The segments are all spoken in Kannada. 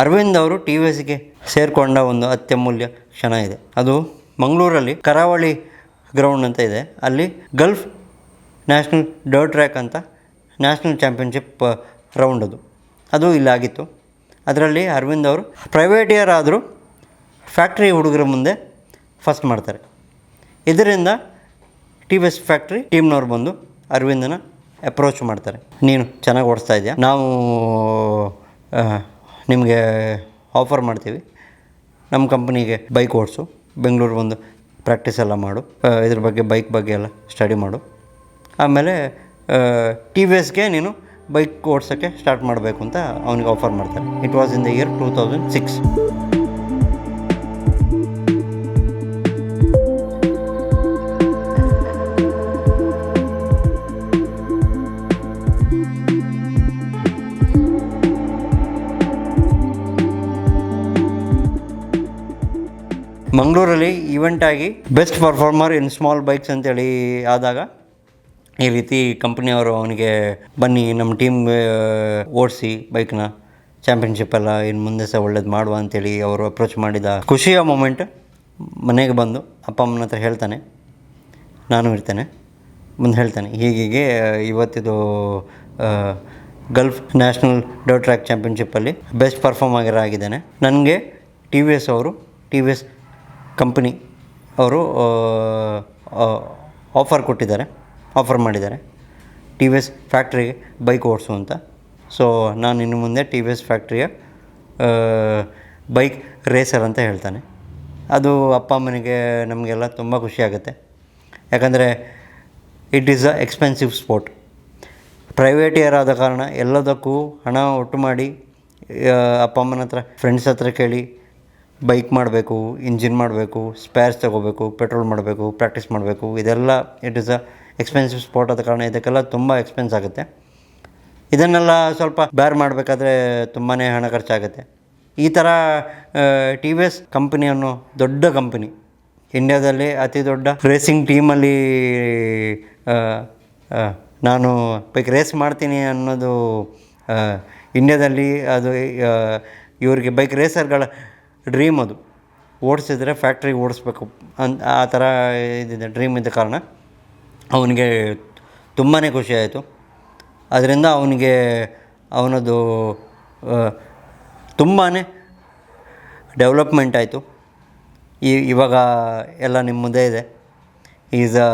ಅರವಿಂದ್ ಅವರು ಟಿ ವಿ ಎಸ್ಗೆ ಸೇರಿಕೊಂಡ ಒಂದು ಅತ್ಯಮೂಲ್ಯ ಕ್ಷಣ ಇದೆ. ಅದು ಮಂಗಳೂರಲ್ಲಿ ಕರಾವಳಿ ಗ್ರೌಂಡ್ ಅಂತ ಇದೆ. ಅಲ್ಲಿ ಗಲ್ಫ್ ನ್ಯಾಷನಲ್ ಡರ್ಟ್ ಟ್ರ್ಯಾಕ್ ಅಂತ ನ್ಯಾಷನಲ್ ಚಾಂಪಿಯನ್ಶಿಪ್ ರೌಂಡ್ ಅದು ಇಲ್ಲಾಗಿತ್ತು. ಅದರಲ್ಲಿ ಅರವಿಂದ್ ಅವರು ಪ್ರೈವೇಟ್ ಇಯರ್ ಆದರೂ ಫ್ಯಾಕ್ಟ್ರಿ ಹುಡುಗರ ಮುಂದೆ ಫಸ್ಟ್ ಮಾಡ್ತಾರೆ. ಇದರಿಂದ ಟಿ ವಿ ಎಸ್ ಫ್ಯಾಕ್ಟ್ರಿ ಟೀಮ್ನವ್ರು ಬಂದು ಅರವಿಂದನ ಅಪ್ರೋಚ್ ಮಾಡ್ತಾರೆ. ನೀನು ಚೆನ್ನಾಗಿ ಓಡಿಸ್ತಾ ಇದೆಯಾ, ನಾವು ನಿಮಗೆ ಆಫರ್ ಮಾಡ್ತೀವಿ, ನಮ್ಮ ಕಂಪ್ನಿಗೆ ಬೈಕ್ ಓಡಿಸು, ಬೆಂಗಳೂರು ಬಂದು ಪ್ರಾಕ್ಟೀಸ್ ಎಲ್ಲ ಮಾಡು, ಇದ್ರ ಬಗ್ಗೆ ಬೈಕ್ ಬಗ್ಗೆ ಎಲ್ಲ ಸ್ಟಡಿ ಮಾಡು, ಆಮೇಲೆ ಟಿ ವಿ ಎಸ್ಗೆ ನೀನು ಬೈಕ್ ಓಡಿಸೋಕ್ಕೆ ಸ್ಟಾರ್ಟ್ ಮಾಡಬೇಕು ಅಂತ ಅವನಿಗೆ ಆಫರ್ ಮಾಡ್ತಾರೆ. It was in the year 2006. ಮಂಗಳೂರಲ್ಲಿ ಈವೆಂಟ್ ಆಗಿ best performer in small bikes ಅಂತೇಳಿ ಆದಾಗ ಈ ರೀತಿ ಕಂಪ್ನಿಯವರು ಅವನಿಗೆ ಬನ್ನಿ ನಮ್ಮ ಟೀಮ್ಗೆ ಓಡಿಸಿ ಬೈಕ್ನ ಚಾಂಪಿಯನ್ಶಿಪ್ ಎಲ್ಲ ಇನ್ನು ಮುಂದೆ ಸಹ ಒಳ್ಳೇದು ಮಾಡುವ ಅಂತೇಳಿ ಅವರು ಅಪ್ರೋಚ್ ಮಾಡಿದ ಖುಷಿಯ ಮೂಮೆಂಟ್. ಮನೆಗೆ ಬಂದು ಅಪ್ಪ ಅಮ್ಮನ ಹತ್ರ ಹೇಳ್ತಾನೆ, ನಾನು ಇರ್ತೇನೆ, ಮುಂದೆ ಹೇಳ್ತಾನೆ ಹೀಗೆ ಇವತ್ತಿದು ಗಲ್ಫ್ ನ್ಯಾಷನಲ್ ಡರ್ಟ್ ಟ್ರ್ಯಾಕ್ ಚಾಂಪಿಯನ್ಶಿಪ್ಪಲ್ಲಿ ಬೆಸ್ಟ್ ಪರ್ಫಾರ್ಮ್ ಆಗಿದ್ದಾನೆ. ನನಗೆ ಟಿ ವಿ ಎಸ್ ಅವರು ಟಿ ವಿ ಎಸ್ ಕಂಪನಿ ಅವರು ಆಫರ್ ಮಾಡಿದ್ದಾರೆ ಟಿ ವಿ ಎಸ್ ಫ್ಯಾಕ್ಟ್ರಿಗೆ ಬೈಕ್ ಓಡಿಸು ಅಂತ. ಸೊ ನಾನು ಇನ್ನು ಮುಂದೆ ಟಿ ವಿ ಎಸ್ ಫ್ಯಾಕ್ಟ್ರಿಯ ಬೈಕ್ ರೇಸರ್ ಅಂತ ಹೇಳ್ತಾನೆ. ಅದು ಅಪ್ಪ ಅಮ್ಮನಿಗೆ ನಮಗೆಲ್ಲ ತುಂಬ ಖುಷಿಯಾಗುತ್ತೆ. ಯಾಕಂದರೆ it is a expensive sport. Private year ಆದ ಕಾರಣ ಎಲ್ಲದಕ್ಕೂ ಹಣ ಒಟ್ಟು ಮಾಡಿ ಅಪ್ಪ ಅಮ್ಮನ ಹತ್ರ ಫ್ರೆಂಡ್ಸ್ ಹತ್ರ ಕೇಳಿ ಬೈಕ್ ಮಾಡಬೇಕು, ಇಂಜಿನ್ ಮಾಡಬೇಕು, ಸ್ಪೇರ್ಸ್ ತೊಗೋಬೇಕು, ಪೆಟ್ರೋಲ್ ಮಾಡಬೇಕು, ಪ್ರಾಕ್ಟೀಸ್ ಮಾಡಬೇಕು, ಇದೆಲ್ಲ it is a expensive sport ಆದ ಕಾರಣ ಇದಕ್ಕೆಲ್ಲ ತುಂಬ ಎಕ್ಸ್ಪೆನ್ಸ್ ಆಗುತ್ತೆ. ಇದನ್ನೆಲ್ಲ ಸ್ವಲ್ಪ ಬೇರ್ ಮಾಡಬೇಕಾದ್ರೆ ತುಂಬಾ ಹಣ ಖರ್ಚಾಗುತ್ತೆ. ಈ ಥರ ಟಿ ವಿ ಎಸ್ ಕಂಪನಿ ಅನ್ನೋ ದೊಡ್ಡ ಕಂಪನಿ, ಇಂಡ್ಯಾದಲ್ಲಿ ಅತಿ ದೊಡ್ಡ ರೇಸಿಂಗ್ ಟೀಮಲ್ಲಿ ನಾನು ಬೈಕ್ ರೇಸ್ ಮಾಡ್ತೀನಿ ಅನ್ನೋದು ಇಂಡ್ಯಾದಲ್ಲಿ ಅದು ಇವರಿಗೆ ಬೈಕ್ ರೇಸರ್ಗಳ ಡ್ರೀಮ್. ಅದು ಓಡಿಸಿದ್ರೆ ಫ್ಯಾಕ್ಟ್ರಿಗೆ ಓಡಿಸ್ಬೇಕು ಆ ಥರ ಇದಿದೆ ಡ್ರೀಮ್ ಇದ್ದ ಕಾರಣ ಅವನಿಗೆ ತುಂಬಾ ಖುಷಿಯಾಯಿತು. ಅದರಿಂದ ಅವನದು ತುಂಬಾ ಡೆವಲಪ್ಮೆಂಟ್ ಆಯಿತು. ಇವಾಗ ಎಲ್ಲ ನಿಮ್ಮ ಮುಂದೆ ಇದೆ. Is a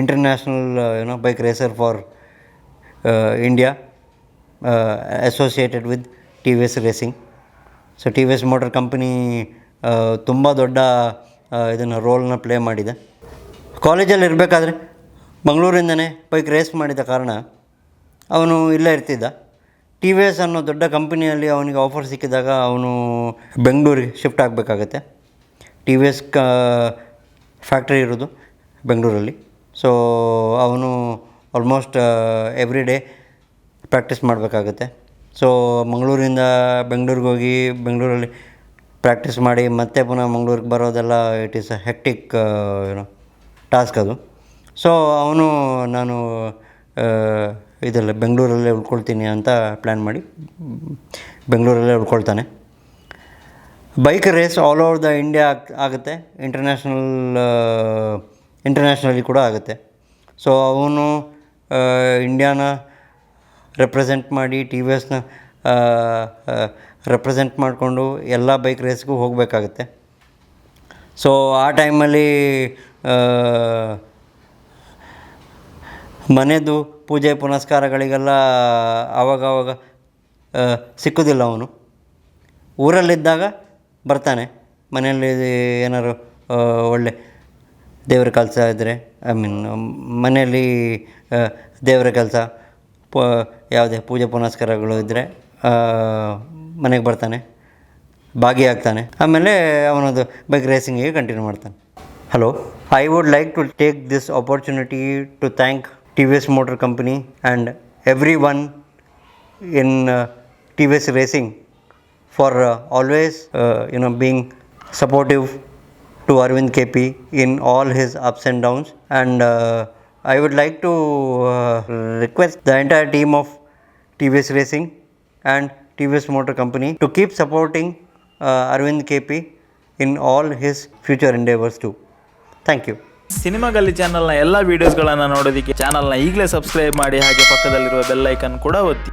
international bike racer for India associated with T V S racing. So T V S motor company ತುಂಬ ದೊಡ್ಡ ಇದನ್ನು ರೋಲ್ನ ಪ್ಲೇ ಮಾಡಿದೆ. ಕಾಲೇಜಲ್ಲಿ ಇರಬೇಕಾದ್ರೆ ಮಂಗಳೂರಿಂದನೇ ಬೈಕ್ ರೇಸ್ ಮಾಡಿದ ಕಾರಣ ಅವನು ಇಲ್ಲೇ ಇರ್ತಿದ್ದ. ಟಿ ವಿ ಎಸ್ ಅನ್ನೋ ದೊಡ್ಡ ಕಂಪನಿಯಲ್ಲಿ ಅವನಿಗೆ ಆಫರ್ ಸಿಕ್ಕಿದಾಗ ಅವನು ಬೆಂಗಳೂರಿಗೆ ಶಿಫ್ಟ್ ಆಗಬೇಕಾಗತ್ತೆ. ಟಿ ವಿ ಎಸ್ ಫ್ಯಾಕ್ಟ್ರಿ ಇರೋದು ಬೆಂಗಳೂರಲ್ಲಿ. ಸೊ ಅವನು ಆಲ್ಮೋಸ್ಟ್ ಎವ್ರಿ ಡೇ ಪ್ರಾಕ್ಟೀಸ್ ಮಾಡಬೇಕಾಗತ್ತೆ. ಸೊ ಮಂಗಳೂರಿಂದ ಬೆಂಗಳೂರಿಗೆ ಹೋಗಿ ಬೆಂಗಳೂರಲ್ಲಿ ಪ್ರಾಕ್ಟೀಸ್ ಮಾಡಿ ಮತ್ತೆ ಪುನಃ ಮಂಗಳೂರಿಗೆ ಬರೋದೆಲ್ಲ it is a hectic task ಅದು. ಸೊ ನಾನು ಬೆಂಗಳೂರಲ್ಲೇ ಉಳ್ಕೊಳ್ತೀನಿ ಅಂತ ಪ್ಲ್ಯಾನ್ ಮಾಡಿ ಬೆಂಗಳೂರಲ್ಲೇ ಉಳ್ಕೊಳ್ತಾನೆ. Bike race all over the India ಆಗುತ್ತೆ, ಇಂಟರ್ನ್ಯಾಷನಲಿ ಕೂಡ ಆಗುತ್ತೆ. ಸೊ ಅವನು ಇಂಡಿಯಾನ ರೆಪ್ರೆಸೆಂಟ್ ಮಾಡಿ ಟಿ ವಿ ಎಸ್ನ ರೆಪ್ರೆಸೆಂಟ್ ಮಾಡಿಕೊಂಡು ಎಲ್ಲ ಬೈಕ್ ರೇಸ್ಗೂ ಹೋಗಬೇಕಾಗತ್ತೆ. ಸೊ ಆ ಟೈಮಲ್ಲಿ ಮನೆಯದು ಪೂಜೆ ಪುನಸ್ಕಾರಗಳಿಗೆಲ್ಲ ಆವಾಗವಾಗ ಸಿಕ್ಕೋದಿಲ್ಲ. ಅವನು ಊರಲ್ಲಿದ್ದಾಗ ಬರ್ತಾನೆ. ಮನೆಯಲ್ಲಿ ಏನಾದ್ರು ಒಳ್ಳೆ ದೇವರ ಕೆಲಸ ಇದ್ದರೆ ಮನೆಯಲ್ಲಿ ದೇವರ ಕೆಲಸ ಯಾವುದೇ ಪೂಜೆ ಪುನಸ್ಕಾರಗಳು ಇದ್ದರೆ ಮನೆಗೆ ಬರ್ತಾನೆ, ಭಾಗಿಯಾಗ್ತಾನೆ. ಆಮೇಲೆ ಅವನದು ಬೈಕ್ ರೇಸಿಂಗಿಗೆ ಕಂಟಿನ್ಯೂ ಮಾಡ್ತಾನೆ. Hello, I would like to take this opportunity to thank T V S motor company and everyone in T V S racing for always being supportive to Arvind KP in all his ups and downs. And I would like to request the entire team of TVS Racing and TVS Motor Company to keep supporting Arvind KP in all his future endeavors too. Thank you. Cinema ಗಲ್ಲಿ ಚಾನಲ್ನ ಎಲ್ಲ ವೀಡಿಯೋಸ್ಗಳನ್ನು ನೋಡೋದಕ್ಕೆ ಚಾನಲ್ನ ಈಗಲೇ ಸಬ್ಸ್ಕ್ರೈಬ್ ಮಾಡಿ, ಹಾಗೆ ಪಕ್ಕದಲ್ಲಿರುವ ಬೆಲ್ ಐಕನ್ ಕೂಡ ಒತ್ತಿ.